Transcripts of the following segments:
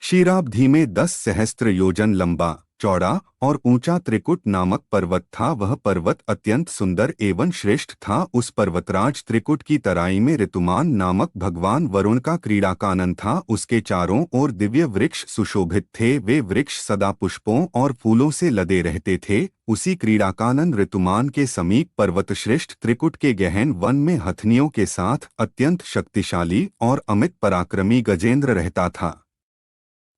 क्षीराब्धि में 10 सहस्त्र योजन लंबा, चौड़ा और ऊंचा त्रिकुट नामक पर्वत था। वह पर्वत अत्यंत सुंदर एवं श्रेष्ठ था। उस पर्वतराज त्रिकुट की तराई में ऋतुमान नामक भगवान वरुण का क्रीड़ा कानन था। उसके चारों ओर दिव्य वृक्ष सुशोभित थे। वे वृक्ष सदा पुष्पों और फूलों से लदे रहते थे। उसी क्रीड़ाकानन ऋतुमान के समीप पर्वतश्रेष्ठ त्रिकुट के गहन वन में हथनियों के साथ अत्यंत शक्तिशाली और अमित पराक्रमी गजेंद्र रहता था।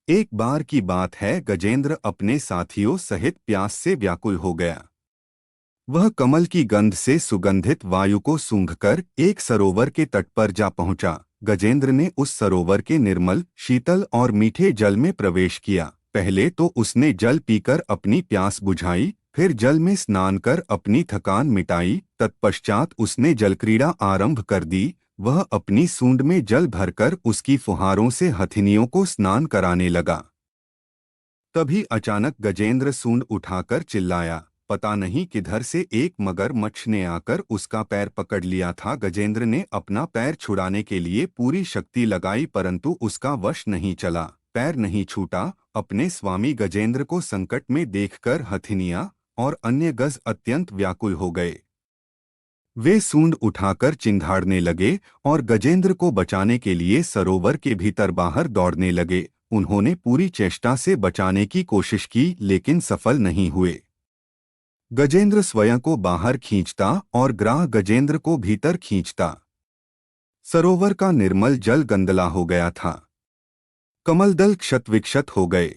एक बार की बात है, गजेंद्र अपने साथियों सहित प्यास से व्याकुल हो गया। वह कमल की गंध से सुगंधित वायु को सूंघकर एक सरोवर के तट पर जा पहुंचा। गजेंद्र ने उस सरोवर के निर्मल, शीतल और मीठे जल में प्रवेश किया। पहले तो उसने जल पीकर अपनी प्यास बुझाई, फिर जल में स्नान कर अपनी थकान मिटाई। तत्पश्चात उसने जलक्रीड़ा आरंभ कर दी। वह अपनी सूंड में जल भरकर उसकी फुहारों से हथिनियों को स्नान कराने लगा। तभी अचानक गजेंद्र सूंड उठाकर चिल्लाया। पता नहीं किधर से एक मगरमच्छ ने आकर उसका पैर पकड़ लिया था। गजेंद्र ने अपना पैर छुड़ाने के लिए पूरी शक्ति लगाई, परंतु उसका वश नहीं चला। पैर नहीं छूटा। अपने स्वामी गजेंद्र को संकट में देखकर हथिनियां और अन्य गज अत्यंत व्याकुल हो गए। वे सूंड उठाकर चिंघाड़ने लगे और गजेंद्र को बचाने के लिए सरोवर के भीतर बाहर दौड़ने लगे। उन्होंने पूरी चेष्टा से बचाने की कोशिश की, लेकिन सफल नहीं हुए। गजेंद्र स्वयं को बाहर खींचता और ग्राह गजेंद्र को भीतर खींचता। सरोवर का निर्मल जल गंदला हो गया था। कमलदल क्षत-विक्षत हो गए।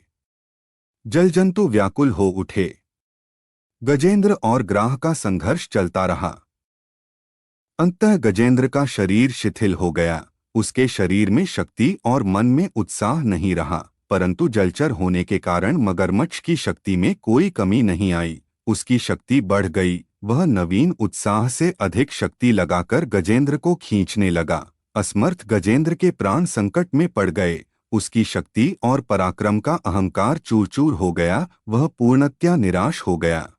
जलजंतु व्याकुल हो उठे। गजेंद्र और ग्राह का संघर्ष चलता रहा। अंततः गजेंद्र का शरीर शिथिल हो गया। उसके शरीर में शक्ति और मन में उत्साह नहीं रहा, परंतु जलचर होने के कारण मगरमच्छ की शक्ति में कोई कमी नहीं आई। उसकी शक्ति बढ़ गई। वह नवीन उत्साह से अधिक शक्ति लगाकर गजेंद्र को खींचने लगा। असमर्थ गजेंद्र के प्राण संकट में पड़ गए। उसकी शक्ति और पराक्रम का अहंकार चूर-चूर हो गया। वह पूर्णतया निराश हो गया।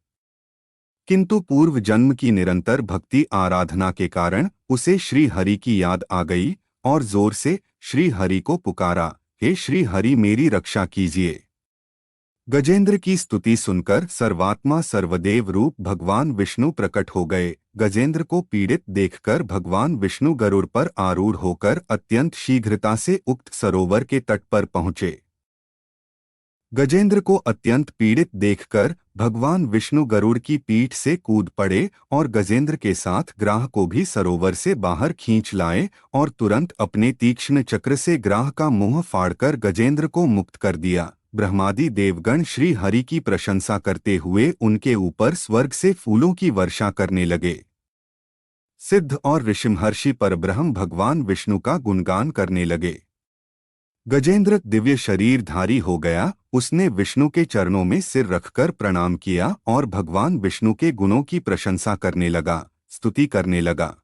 किंतु पूर्व जन्म की निरंतर भक्ति आराधना के कारण उसे श्री हरि की याद आ गई और जोर से श्री हरि को पुकारा, हे श्री हरि मेरी रक्षा कीजिए। गजेंद्र की स्तुति सुनकर सर्वात्मा सर्वदेव रूप भगवान विष्णु प्रकट हो गए। गजेंद्र को पीड़ित देखकर भगवान विष्णु गरुड़ पर आरूढ़ होकर अत्यंत शीघ्रता से उक्त सरोवर के तट पर पहुंचे। गजेंद्र को अत्यंत पीड़ित देखकर भगवान विष्णु गरुड़ की पीठ से कूद पड़े और गजेंद्र के साथ ग्राह को भी सरोवर से बाहर खींच लाए और तुरंत अपने तीक्ष्ण चक्र से ग्राह का मुंह फाड़कर गजेंद्र को मुक्त कर दिया। ब्रह्मादि देवगण श्री हरि की प्रशंसा करते हुए उनके ऊपर स्वर्ग से फूलों की वर्षा करने लगे। सिद्ध और ऋषिमहर्षि परब्रह्म भगवान विष्णु का गुणगान करने लगे। गजेंद्र दिव्य शरीरधारी हो गया। उसने विष्णु के चरणों में सिर रखकर प्रणाम किया और भगवान विष्णु के गुणों की प्रशंसा करने लगा, स्तुति करने लगा।